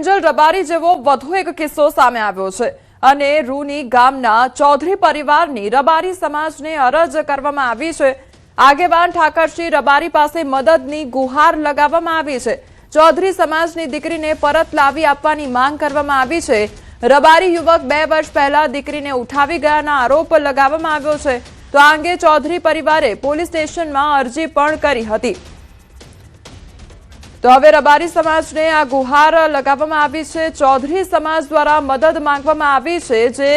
કિંજલ રબારી જેવો વધુ એક કિસ્સો સામે આવ્યો છે અને રૂની ગામના ચૌધરી પરિવારની રબારી સમાજને અરજ કરવામાં આવી છે। આગેવાન ઠાકરસિંહ રબારી પાસે મદદની ગુહાર લગાવવામાં આવી છે। ચૌધરી સમાજની દીકરીને પરત લાવી આપવાની માંગ કરવામાં આવી છે। રબારી યુવક 2 વર્ષ પહેલા દીકરીને ઉઠાવી ગયાના આરોપ લગાવવામાં આવ્યો છે। તો આ અંગે ચૌધરી પરિવારે પોલીસ સ્ટેશનમાં અરજી પણ કરી હતી। તો હવે રબારી સમાજને આ ગુહાર લગાવવામાં આવી છે। ચૌધરી સમાજ દ્વારા મદદ માંગવામાં આવી છે। જે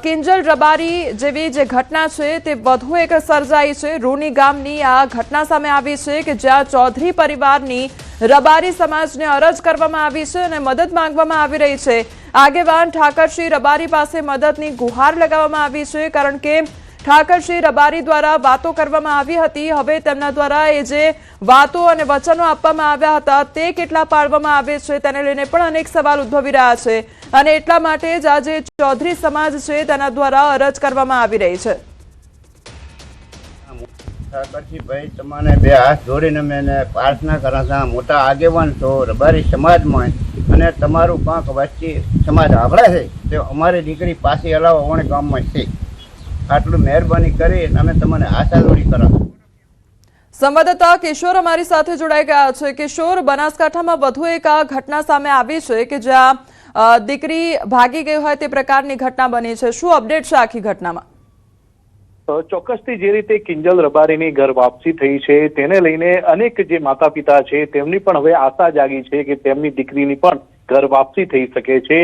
કિંજલ રબારી જેવી જે ઘટના છે તે વધુ એક સર્જાઈ છે। રૂની ગામની આ ઘટના સામે આવી છે કે જ્યાં ચૌધરી પરિવારની રબારી સમાજને અરજ કરવામાં આવી છે અને મદદ માંગવામાં આવી રહી છે। આગેવાન ઠાકરસિંહ રબારી પાસે મદદની ગુહાર લગાવવામાં આવી છે કારણ કે ઠાકરસિંહ રબારી દ્વારા વાતો કરવામાં આવી હતી। હવે તેમના દ્વારા એ જે વાતો અને વચનો આપવામાં આવ્યા હતા તે કેટલા પાળવામાં આવે છે તેને લઈને પણ અનેક સવાલ ઉદ્ભવી રહ્યા છે અને એટલા માટે જ આજે ચૌધરી સમાજ છે તેના દ્વારા અરજ કરવામાં આવી રહી છે। ઠાકરસિંહભાઈ તમને 2 હાથ જોડીને મેં પ્રાર્થના કરા હતા। મોટા આગેવાન છો રબારી સમાજમાં અને તમારું કાંક વચ્ચે સમાજ આભળે છે તે અમારી દીકરી પાછી હલાવો ઓણે ગામમાં છે। આટલું મહેરબાની કરી અમે તમને આશા જોડી કરા। સંવાદદાતા કિશોર અમારી સાથે જોડાઈ ગયા છે। કિશોર, બનાસકાંઠામાં વધુ એક આ ઘટના સામે આવી છે કે જ્યાં દીકરી ભાગી ગઈ હોય તે પ્રકારની ઘટના બની છે। શું અપડેટ છે આખી ઘટનામાં? ચોક્કસથી જે રીતે કિંજલ રબારીની ઘર વાપસી થઈ છે તેને લઈને અનેક જે માતા પિતા છે તેમની પણ હવે આશા જાગી છે કે તેમની દીકરીની પણ ઘર વાપસી થઈ શકે છે।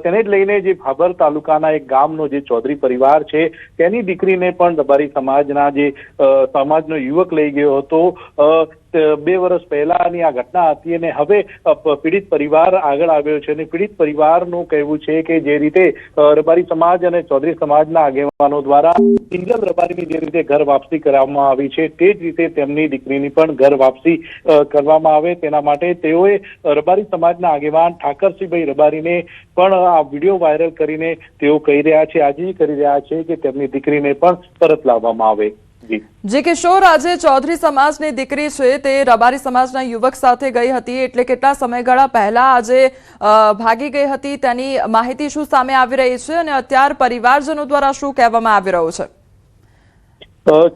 તેને જ લઈને જે ભાભર તાલુકાના એક ગામનો જે ચૌધરી પરિવાર છે તેની દીકરીને પણ રબારી સમાજના જે સમાજનો યુવક લઈ ગયો હતો। 2 વર્ષ પહેલાની આ ઘટના હતી અને હવે પીડિત પરિવાર આગળ આવ્યો છે અને પીડિત પરિવારનું કહેવું છે કે જે રીતે રબારી સમાજ અને ચૌધરી સમાજના આગેવાનો દ્વારા કિંજલ રબારીની જે રીતે ઘર વાપસી કરવામાં આવી છે તે જ રીતે તેમની દીકરીની પણ ઘર વાપસી કરવામાં આવે તેના માટે તેઓએ રબારી સમાજના આગેવાન ઠાકરસિંહભાઈ રબારીને પણ આ વિડીયો વાયરલ કરીને તેઓ કહી રહ્યા છે, આજે કરી રહ્યા છે કે તેમની દીકરીને પણ પરત લાવવામાં આવે। જી કિશોર, આજે ચૌધરી સમાજની દીકરી છે તે રબારી સમાજના યુવક સાથે ગઈ હતી એટલે કેટલા સમયગાળા પહેલા આજે ભાગી ગઈ હતી તેની માહિતી શું સામે આવી રહી છે અને અત્યાર પરિવારજનો દ્વારા શું કહેવામાં આવી રહ્યું છે?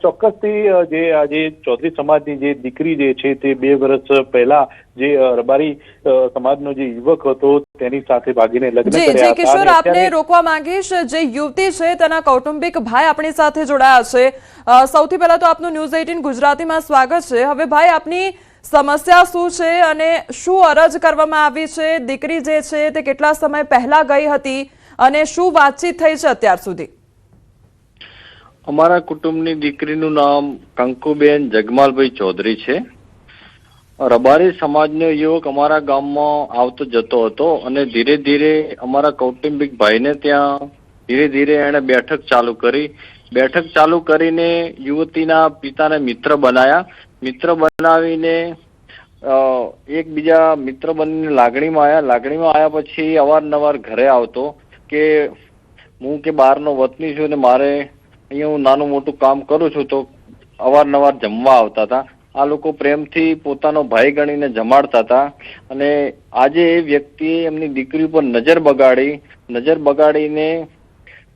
ચોક્કસથી જે આજે ચૌધરી સમાજની જે દીકરી જે છે તે 2 વર્ષ પહેલા જે રબારી સમાજનો જે યુવક હતો તેની સાથે ભાગીને લગ્ન કર્યા હતા। જી કિશોર, આપને રોકવા માંગીશ, જે યુવતી છે તેના કૌટુંબિક ભાઈ આપણી સાથે જોડાયા છે। સૌથી પહેલા તો આપનું ન્યૂઝ 18 ગુજરાતીમાં સ્વાગત છે। હવે ભાઈ, આપની સમસ્યા શું છે અને શું અરજ કરવામાં આવી છે? દીકરી જે છે તે કેટલા સમય પહેલા ગઈ હતી અને શું વાતચીત થઈ છે અત્યાર સુધી? અમારા કુટુંબની દીકરીનું નામ કંકુબેન જગમાલભાઈ ચૌધરી છે। રબારી સમાજનો યુવક અમારા ગામમાં આવતો જતો હતો અને ધીરે ધીરે અમારા કૌટુંબિક ભાઈને ત્યાં ધીરે ધીરે એણે બેઠક ચાલુ કરી। બેઠક ચાલુ કરીને યુવતીના પિતાને મિત્ર બનાયા। મિત્ર બનાવીને એકબીજા મિત્ર બનીને લાગણીમાં આવ્યા। લાગણીમાં આવ્યા પછી અવારનવાર ઘરે આવતો કે હું કે બહારનો વતની છું ને મારે અહીંયા હું નાનું મોટું કામ કરું છું તો અવારનવાર જમવા આવતા હતા। આ લોકો પ્રેમથી પોતાનો ભાઈ ગણીને જમાડતા હતા અને આજે એ વ્યક્તિએ એમની દીકરી ઉપર નજર બગાડીને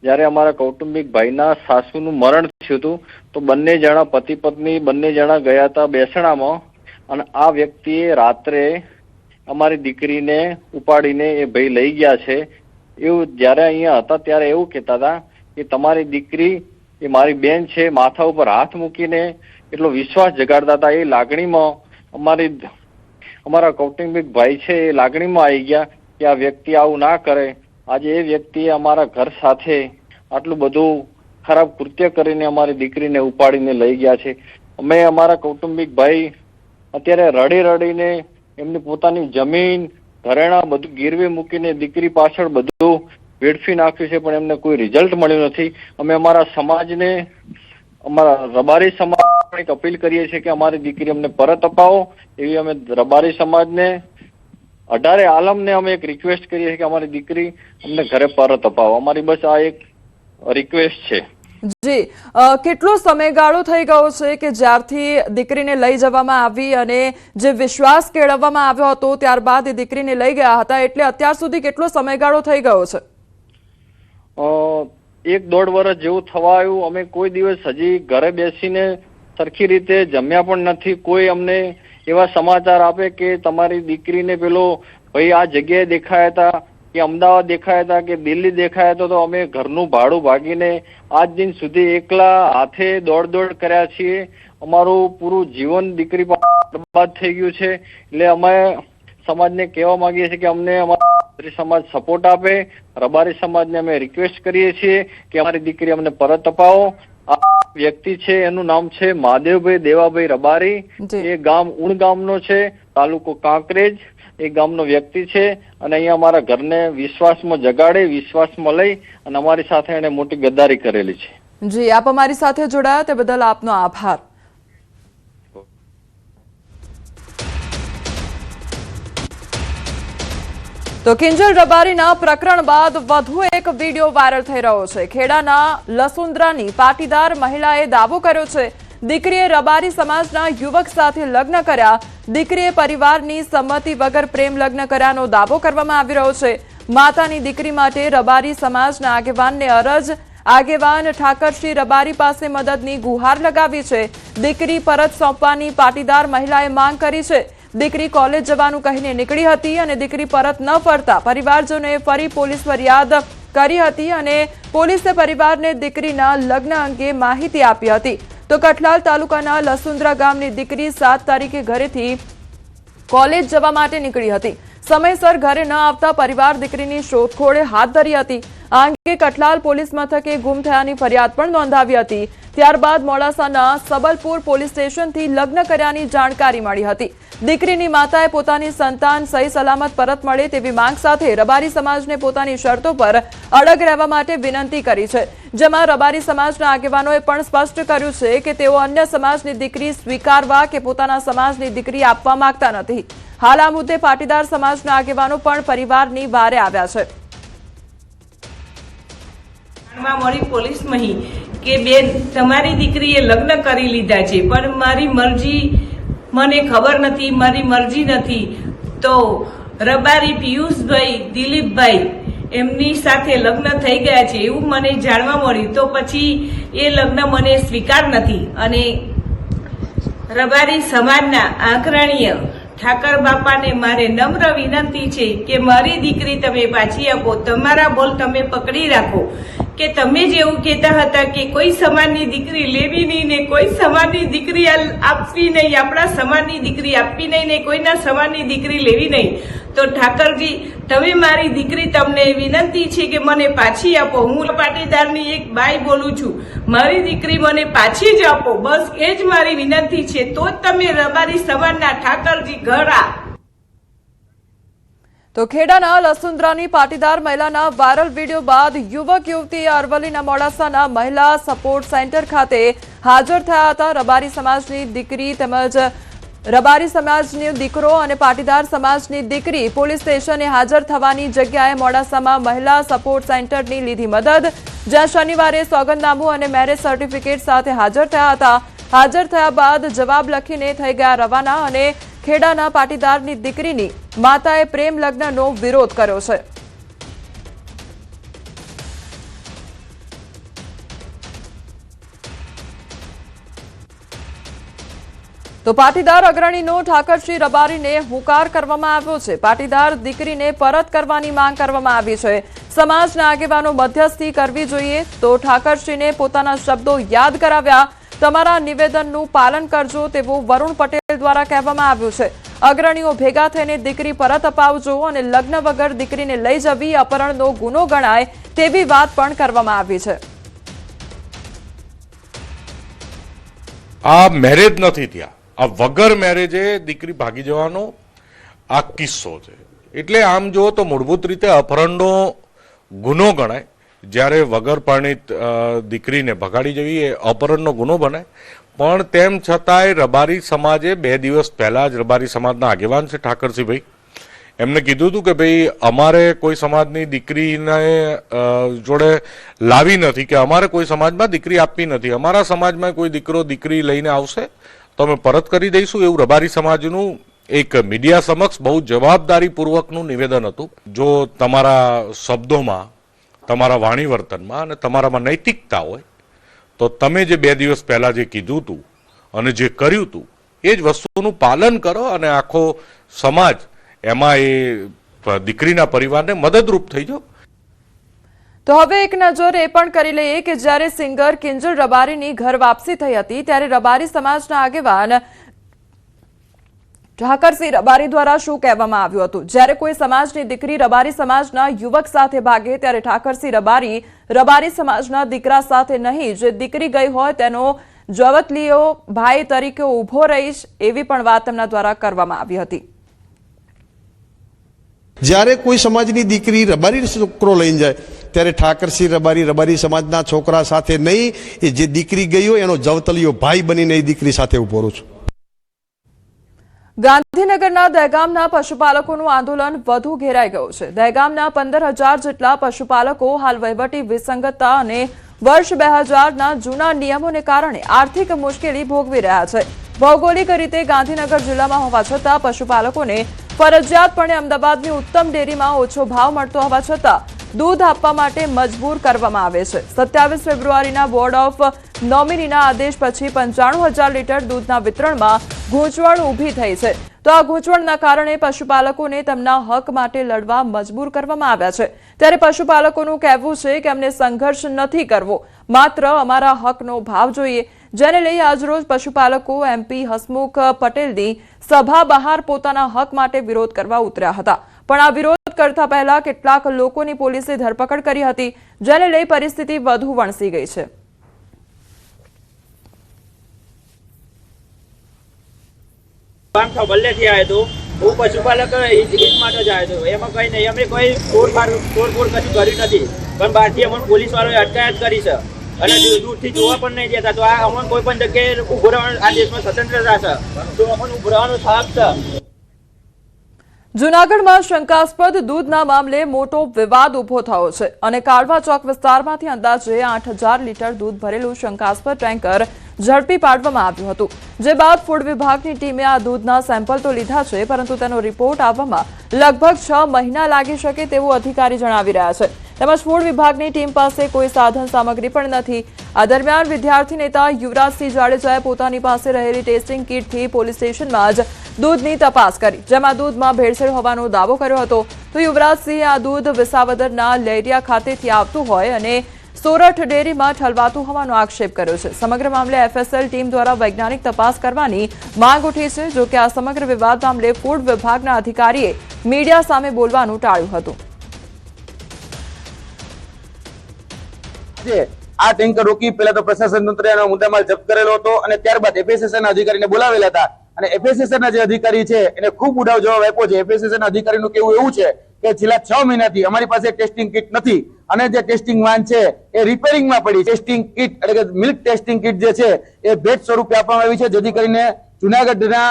જ્યારે અમારા કૌટુંબિક ભાઈના સાસુનું મરણ થયું હતું તો બંને જણા પતિ પત્ની બંને જણા ગયા હતા બેસણામાં અને આ વ્યક્તિએ રાત્રે અમારી દીકરીને ઉપાડીને એ ભાઈ લઈ ગયા છે। એવું જ્યારે અહીંયા હતા ત્યારે એવું કહેતા હતા કે તમારી દીકરી એ મારી બેન છે, માથા ઉપર હાથ મૂકીને એટલો વિશ્વાસ જગાડતા હતા। એ લાગણીમાં અમારા કૌટુંબિક ભાઈ છે એ લાગણીમાં આવી ગયા કે આ વ્યક્તિ આવું ના કરે। આજે એ વ્યક્તિએ અમારા ઘર સાથે આટલું બધું ખરાબ કૃત્ય કરીને અમારી દીકરીને ઉપાડીને લઈ ગયા છે। અમે અમારા કૌટુંબિક ભાઈ અત્યારે રડી રડીને એમની પોતાની જમીન ઘરેણા બધું ગીરવે મૂકીને દીકરી પાછળ બધું વેડફી નાખ્યું છે પણ એમને કોઈ રિઝલ્ટ મળ્યું નથી। અમે અમારા સમાજને, અમારા રબારી સમાજ એક અપીલ કરીએ છીએ કે અમારી દીકરી અમને પરત અપાવો એવી અમે રબારી સમાજને 18 આલમને અમે એક રિક્વેસ્ટ કરીએ છીએ કે અમારી દીકરી અમને ઘરે પરત અપાવો। અમારી બસ આ એક રિક્વેસ્ટ છે। જી કેટલો સમયગાળો થઈ ગયો છે કે જ્યારથી દીકરીને લઈ જવામાં આવી અને જે વિશ્વાસ કેળવવામાં આવ્યો હતો ત્યારબાદ એ દીકરીને લઈ ગયા હતા, એટલે અત્યાર સુધી કેટલો સમયગાળો થઈ ગયો છે? 1-1.5 વર્ષ જેવું થવા આવ્યું. અમે કોઈ દિવસ હજી ઘરે બેસીને સરખી રીતે જમ્યા પણ નથી. કોઈ અમને એવા સમાચાર આપે કે તમારી દીકરીને પેલો ભાઈ આ જગ્યાએ દેખાયા હતા કે અમદાવાદ દેખાયા હતા કે દિલ્હી દેખાયા હતા, તો અમે ઘરનું ભાડું ભાગીને આજ દિન સુધી એકલા હાથે દોડ કર્યા છીએ. અમારું પૂરું જીવન દીકરી બરબાદ થઈ ગયું છે. એટલે અમે સમાજને કહેવા માંગીએ છીએ કે અમને અમારો સમાજ સપોર્ટ આપે. રબારી સમાજને અમે રિક્વેસ્ટ કરીએ છીએ કે અમારી દીકરી અમને પરત અપાવો. આ વ્યક્તિ છે એનું નામ છે મહાદેવભાઈ દેવાભાઈ રબારી. એ ગામ ઉણ ગામનો છે, તાલુકો કાંકરેજ એ ગામનો વ્યક્તિ છે. અને અહીંયા અમારા ઘરને વિશ્વાસમાં જગાડે, વિશ્વાસમાં લઈ અને અમારી સાથે એને મોટી ગદ્દારી કરેલી છે. જી, આપ અમારી સાથે જોડાયા તે બદલ આપનો આભાર. તો કિંજલ રબારીના પ્રકરણ બાદ વધુ એક વિડીયો વાયરલ થઈ રહ્યો છે. ખેડાના લસુંદ્રાની પાટીદાર મહિલાએ દાવો કર્યો છે દીકરીએ રબારી સમાજના યુવક સાથે લગ્ન કર્યા. દીકરીએ પરિવારની સંમતિ વગર પ્રેમ લગ્ન કર્યાનો દાવો કરવામાં આવી રહ્યો છે. માતાની દીકરી માટે રબારી સમાજના આગેવાનને અરજ. આગેવાન ઠાકરશ્રી રબારી પાસે મદદની ગુહાર લગાવી છે. દીકરી પરત સોંપવાની પાટીદાર મહિલાએ માંગ કરી છે. દીકરી કોલેજ જવાનું કહીને નીકળી હતી અને દીકરી પરત ન ફરતા પરિવારજનોએ ફરી પોલીસ ફરિયાદ કરી હતી અને પોલીસે પરિવારને દીકરીના લગ્ન અંગે માહિતી આપી હતી. તો કઠલાલ તાલુકાના લસુંદ્રા ગામની દીકરી 7 તારીખે ઘરેથી કોલેજ જવા માટે નીકળી હતી. સમયસર ઘરે ન આવતા પરિવાર દીકરીની શોધખોળ હાથ ધરી હતી. આ અંગે કઠલાલ પોલીસ મથકે ગુમ થયાની ફરિયાદ પણ નોંધાવી હતી. ત્યારબાદ મોડાસાના સબલપુર પોલીસ સ્ટેશનથી લગ્ન કર્યાની જાણકારી મળી હતી. દીકરીની માતાએ પોતાની સંતાન સહી સલામત પરત મળે તેવી માંગ સાથે રબારી સમાજને પોતાની શરતો પર અડગ રહેવા માટે વિનંતી કરી છે. જેમાં રબારી સમાજના આગેવાનોએ પણ સ્પષ્ટ કર્યું છે કે તેઓ અન્ય સમાજની દીકરી સ્વીકારવા કે પોતાના સમાજની દીકરી આપવા માંગતા નથી. હાલ આ મુદ્દે પાટીદાર સમાજના આગેવાનો પણ પરિવારની વારે આવ્યા છે. મળી પોલીસમાં કે બેન તમારી દીકરીએ લગ્ન કરી લીધા છે પણ મારી મરજી મને ખબર નથી, મારી મરજી નથી. તો રબારી પિયુષભાઈ દિલીપભાઈ એમની સાથે લગ્ન થઈ ગયા છે એવું મને જાણવા મળ્યું. તો પછી એ લગ્ન મને સ્વીકાર નથી અને રબારી સમાજના આગ્રણીય ઠાકર બાપાને મારે નમ્ર વિનંતી છે કે મારી દીકરી તમે પાછી આપો. તમારા બોલ તમે પકડી રાખો કે તમે જેવું કહેતા હતા કે કોઈ સમાજની દીકરી લેવી નહીં ને કોઈ સમાજની દીકરી આપવી નહીં, આપણા સમાજની દીકરી આપવી નહીં ને કોઈના સમાજની દીકરી લેવી નહીં. તો ઠાકરજી તમે મારી દીકરી તમને વિનંતી છે કે મને પાછી આપો. હું પાટીદારની એક બાઈ બોલું છું, મારી દીકરી મને પાછી જ આપો. બસ એ જ મારી વિનંતી છે. તો જ તમે રબારી સમાજના ઠાકરજી ઘર આ. તો ખેડાના લસુંદ્રાની પાટીદાર મહિલાના વાયરલ વિડીયો બાદ યુવક યુવતીએ અરવલ્લીના મોડાસાના મહિલા સપોર્ટ સેન્ટર ખાતે હાજર થયા હતા. રબારી સમાજની દીકરી તેમજ રબારી સમાજનો દીકરો અને પાટીદાર સમાજની દીકરી પોલીસ સ્ટેશને હાજર થવાની જગ્યાએ મોડાસામાં મહિલા સપોર્ટ સેન્ટરની લીધી મદદ. જ્યાં શનિવારે સોગંદનામું અને મેરેજ સર્ટિફિકેટ સાથે હાજર થયા હતા. હાજર થયા બાદ જવાબ લખીને થઈ ગયા રવાના અને ખેડાના પાટીદારની દીકરીની માતાએ પ્રેમ લગ્નનો વિરોધ કર્યો છે. તો પાટીદાર અગ્રણીનો ઠાકરશ્રી રબારીને હુંકાર કરવામાં આવ્યો છે. પાટીદાર દીકરીને પરત કરવાની માંગ કરવામાં આવી છે. સમાજના આગેવાનો મધ્યસ્થી કરવી જોઈએ. તો ઠાકરશ્રીને પોતાના શબ્દો યાદ કરાવ્યા. તમારા નિવેદનનું પાલન કરજો તેવું વરુણ પટેલ દ્વારા કહેવામાં આવ્યું છે. અગ્રણીઓ ભેગા થઈને દીકરી પરત અપાવજો અને લગ્ન વગર દીકરીને લઈ જવી અપહરણનો ગુનો ગણાય તેવી વાત પણ કરવામાં આવી છે. આ મેરેજ નથી થયા, આ વગર મેરેજે દીકરી ભાગી જવાનો આ કિસ્સો છે. એટલે આમ જુઓ તો મૂળભૂત રીતે અપહરણનો ગુનો ગણાય. જ્યારે વગર પરણિત દીકરીને ભગાડી જવી એ અપહરણનો ગુનો બને. પણ તેમ છતાંય રબારી સમાજે 2 દિવસ પહેલા જ રબારી સમાજના આગેવાન છે ઠાકરસિંહભાઈ, એમને કીધું હતું કે ભાઈ અમારે કોઈ સમાજની દીકરીને જોડે લાવી નથી કે અમારે કોઈ સમાજમાં દીકરી આપવી નથી, અમારા સમાજમાં કોઈ દીકરો દીકરી લઈને આવશે તો અમે પરત કરી દઈશું, એવું રબારી સમાજનું એક મીડિયા સમક્ષ બહુ જવાબદારીપૂર્વકનું નિવેદન હતું. જો તમારા શબ્દોમાં, તમારા વાણી વર્તનમાં અને તમારામાં નૈતિકતા હોય તો તમે જે 2 દિવસ પહેલા જે કીધું હતું અને જે કર્યું હતું એ જ વસ્તુનું પાલન કરો અને આખો સમાજ એમાં એ દીકરીના પરિવારને મદદરૂપ થઈ જાઓ. તો હવે એક નજર એ પણ કરી લઈએ કે જ્યારે સિંગર કિંજલ રબારીની ઘર વાપસી થઈ હતી ત્યારે રબારી સમાજના આગેવાન ઠાકરસિંહ રબારી દ્વારા શું કહેવામાં આવ્યું હતું. જ્યારે કોઈ સમાજની દીકરી રબારી સમાજના યુવક સાથે ભાગે ત્યારે ઠાકરસિંહ રબારી રબારી સમાજના દીકરા સાથે નહીં, જે દીકરી ગઈ હોય તેનો જવતલીઓ ભાઈ તરીકે ઉભો રહીશ, એવી પણ વાત તેમના દ્વારા કરવામાં આવી હતી. જ્યારે કોઈ સમાજની દીકરી રબારી છોકરો લઈને જાય ત્યારે ઠાકરસિંહ રબારી રબારી સમાજના છોકરા સાથે નહીં, એ જે દીકરી ગઈ હોય એનો જવતલિયો ભાઈ બનીને એ દીકરી સાથે ઉભો રહું છું. ગાંધીનગરના દહેગામના પશુપાલકોનું આંદોલન વધુ ઘેરાઈ ગયું છે. દહેગામના 15,000 જેટલા પશુપાલકો હાલ વહીવટી વિસંગતતા અને વર્ષ 2000ના જૂના નિયમોને કારણે આર્થિક મુશ્કેલી ભોગવી રહ્યા છે. ભૌગોલિક રીતે ગાંધીનગર જિલ્લામાં હોવા છતાં પશુપાલકોને ફરજિયાતપણે અમદાવાદની ઉત્તમ ડેરીમાં ઓછો ભાવ મળતો હોવા છતાં દૂધ આપવા માટે મજબૂર કરવામાં આવે છે. 27 ફેબ્રુઆરીના બોર્ડ ઓફ નોમિનીના આદેશ પછી 95,000 લીટર દૂધના વિતરણમાં ગૂંચવણ ઊભી થઈ છે. તો આ ગૂંચવણના કારણે પશુપાલકોને તેમના હક માટે લડવા મજબૂર કરવામાં આવ્યા છે. ત્યારે પશુપાલકોનું કહેવું છે કે અમને સંઘર્ષ નથી કરવો, માત્ર અમારા હકનો ભાવ જોઈએ, જેને લઈ આજરોજ પશુપાલકો MP હસમુખ પટેલની સભા બહાર પોતાના હક માટે વિરોધ કરવા ઉતર્યા હતા. પણ આ વિરોધ કરતા પહેલા કેટલાક લોકોની પોલીસે ધરપકડ કરી હતી, જેને લઈ પરિસ્થિતિ વધુ વણસી ગઈ છે. બલ્લેથી આવ્યો હતો, હું પશુપાલક હિત માટે જ આવ્યો હતો, એમાં કઈ નહીં, અમે કોઈ તોડફોડ કશું કર્યું નથી, પણ બહારથી અમને પોલીસ વાળોએ અટકાયત કરી છે અને દૂરથી જોવા પણ નહીં દેતા. તો આ અમને કોઈ પણ જગ્યાએ ઉભો રહેવાનું, આ દેશમાં સ્વતંત્રતા છે તો અમને ઉભો રહેવાનો હક છે. જૂનાગઢમાં શંકાસ્પદ દૂધના મામલે મોટો વિવાદ ઉભો થયો છે અને કાળવા ચોક વિસ્તારમાંથી અંદાજે 8,000 લીટર દૂધ ભરેલું શંકાસ્પદ ટેન્કર ઝડપી પાડવામાં આવ્યું હતું. જે બાદ ફૂડ વિભાગની ટીમે આ દૂધના સેમ્પલ તો લીધા છે, પરંતુ તેનો રિપોર્ટ આવવામાં લગભગ 6 મહિના લાગી શકે તેવું અધિકારી જણાવી રહ્યા છે. તેમજ ફૂડ વિભાગની ટીમ પાસે કોઈ સાધન સામગ્રી પણ નથી. આ દરમિયાન વિદ્યાર્થી નેતા યુવરાજસિંહ જાડેજાએ પોતાની પાસે રહેલી ટેસ્ટિંગ કીટથી પોલીસ સ્ટેશનમાં જ દૂધની તપાસ કરી, જેમાં દૂધમાં ભેળસેળ હોવાનો દાવો કર્યો હતો. તો યુવરાજસિંહે આ દૂધ વિસાવદરના લેરિયા ખાતેથી આવતું હોય અને સોરઠ ડેરીમાં ઠલવાતું હોવાનો આક્ષેપ કર્યો છે. સમગ્ર મામલે FSL ટીમ દ્વારા વૈજ્ઞાનિક તપાસ કરવાની માંગ ઉઠી છે. જો કે આ સમગ્ર વિવાદ મામલે ફૂડ વિભાગના અધિકારીએ મીડિયા સામે બોલવાનું ટાળ્યું હતું. આ ટેન્કર રોકી પહેલા તો પ્રશાસન તંત્રે એનો મુદ્દામાલ જપ્ત કરેલો હતો અને ત્યારબાદ FSSN ના અધિકારીને બોલાવેલા હતા અને FSSN ના જે અધિકારી છે એને ખૂબ ઉડાવ જવાબ આપ્યો છે. FSSN ના અધિકારીનું કહેવું એવું છે કે છેલ્લા 6 મહિનાથી અમારી પાસે ટેસ્ટિંગ કિટ નથી અને જે ટેસ્ટિંગ વાન છે એ રિપેરિંગમાં પડી. ટેસ્ટિંગ કિટ એટલે કે મિલ્ક ટેસ્ટિંગ કિટ જે છે એ ભેટ સ્વરૂપે આપવામાં આવી છે, જેથી કરીને જુનાગઢના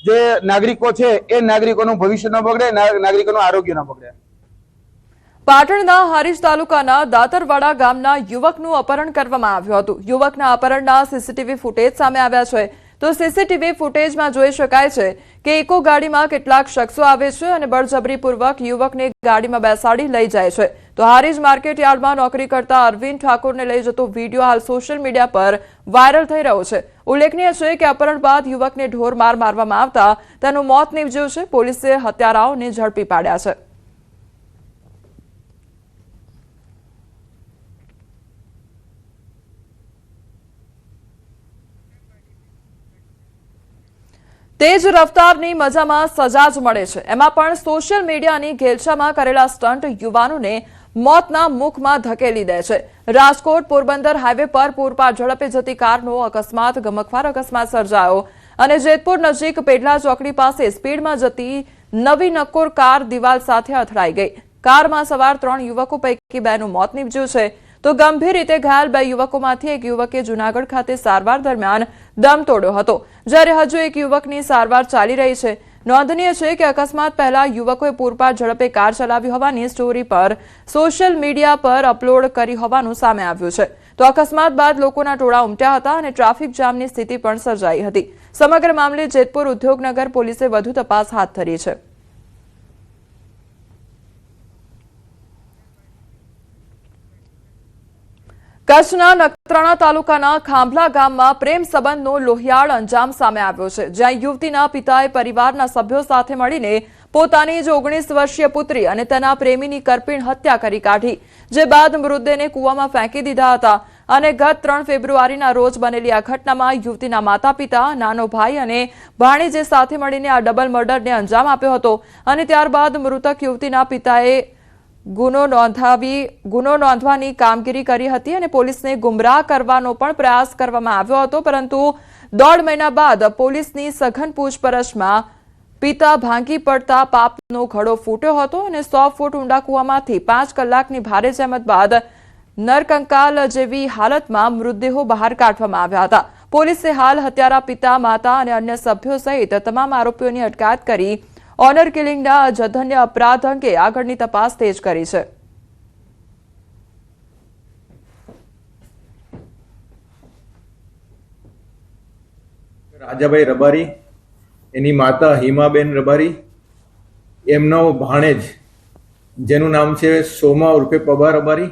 જે નાગરિકો છે એ નાગરિકોનું ભવિષ્ય ન બગડે, નાગરિકોનું આરોગ્ય ન બગડે. પાટણના હારીજ તાલુકાના દાતરવાડા ગામના યુવકનું અપહરણ કરવામાં આવ્યું હતું. યુવકના અપહરણના CCTV ફૂટેજ સામે આવ્યા છે. તો CCTV ફૂટેજમાં જોઈ શકાય છે કે ઇકો ગાડીમાં કેટલાક શખ્સો આવે છે અને બળજબરીપૂર્વક યુવકને ગાડીમાં બેસાડી લઈ જાય છે. તો હારીજ માર્કેટ યાર્ડમાં નોકરી કરતા અરવિંદ ઠાકોરને લઈ જતો વિડીયો હાલ સોશિયલ મીડિયા પર વાયરલ થઈ રહ્યો છે. ઉલ્લેખનીય છે કે અપહરણ બાદ યુવકને ઢોરમાર મારવામાં આવતા તેનું મોત નીપજ્યું છે. પોલીસે હત્યારાઓને ઝડપી પાડ્યા છે. તેજ રફતારની મજામાં સજા જ મળે છે, એમાં પણ સોશિયલ મીડિયાની ઘેલછામાં કરેલા સ્ટન્ટ યુવાનોને મોતના મુખમાં ધકેલી દે છે. રાજકોટ પોરબંદર હાઈવે પર પૂરપાટ ઝડપે જતી કારનો અકસ્માત ગમખ્વાર અકસ્માત સર્જાયો અને જેતપુર નજીક પેઢલા ચોકડી પાસે સ્પીડમાં જતી નવી નક્કોર કાર દિવાલ સાથે અથડાઈ ગઈ. કારમાં સવાર 3 યુવકો પૈકી 2નું મોત નીપજ્યું છે. તો ગંભીર રીતે ઘાયલ 2 યુવકોમાંથી એક યુવકે જૂનાગઢ ખાતે સારવાર દરમિયાન દમ તોડ્યો હતો, જ્યારે હજુ એક યુવકની સારવાર ચાલી રહી છે. નોંધનીય છે કે અકસ્માત પહેલા યુવકોએ પૂરપાટ ઝડપે કાર ચલાવી હોવાની સ્ટોરી પર સોશિયલ મીડિયા પર અપલોડ કરી હોવાનું સામે આવ્યું છે. તો અકસ્માત બાદ લોકોના ટોળા ઉમટ્યા હતા અને ટ્રાફિક જામની સ્થિતિ પણ સર્જાઈ હતી. સમગ્ર મામલે જેતપુર ઉદ્યોગનગર પોલીસે વધુ તપાસ હાથ ધરી છે. કચ્છના નખત્રાણા તાલુકાના ખાંભલા ગામમાં પ્રેમ સંબંધનો લોહિયાળ અંજામ સામે આવ્યો છે, જ્યાં યુવતીના પિતાએ પરિવારના સભ્યો સાથે મળીને પોતાની જ 19 વર્ષીય પુત્રી અને તેના પ્રેમીની કરપીણ હત્યા કરી કાઢી, જે બાદ મૃતદેહને કૂવામાં ફેંકી દીધા હતા. અને ગત 3 ફેબ્રુઆરીના રોજ બનેલી આ ઘટનામાં યુવતીના માતા પિતા, નાનો ભાઈ અને ભાણીજે સાથે મળીને આ ડબલ મર્ડરને અંજામ આપ્યો હતો. અને ત્યારબાદ મૃતક યુવતીના પિતાએ ગુનો નોંધવાની કામગીરી કરી હતી અને પોલીસને ગુમરાહ કરવાનો પણ પ્રયાસ કરવામાં આવ્યો હતો, પરંતુ 1.5 મહિના બાદ પોલીસની સઘન પૂછપરછમાં પિતા ભાંગી પડતા પાપનો ઘડો ફૂટ્યો હતો અને 100 ફૂટ ઊંડા કૂવામાંથી 5 કલાકની ભારે જહેમત બાદ નરકંકાલ જેવી હાલતમાં મૃતદેહો બહાર કાઢવામાં આવ્યા હતા. પોલીસે હાલ હત્યારા પિતા, માતા અને અન્ય સભ્યો સહિત તમામ આરોપીઓની અટકાયત કરી ઓનર કિલિંગના જધન્ય અપરાધ અંગે આગળની તપાસ તેજ કરી છે. રાજાભાઈ રબારી, એની માતા હિમાબેન રબારી, એમનો ભાણેજ જેનું નામ છે સોમા ઉર્ફે પબા રબારી,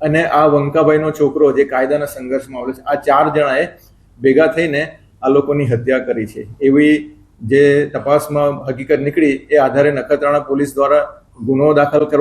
અને આ વંકાભાઈનો છોકરો જે કાયદાના સંઘર્ષમાં આવેલો છે. આ 4 જણાએ ભેગા થઈને આ લોકોની હત્યા કરી છે એવી જે તપાસમાં હકીકત નીકળી, એ આધારે નખત્રાણા પોલીસ દ્વારા ગુનો દાખલ કરવા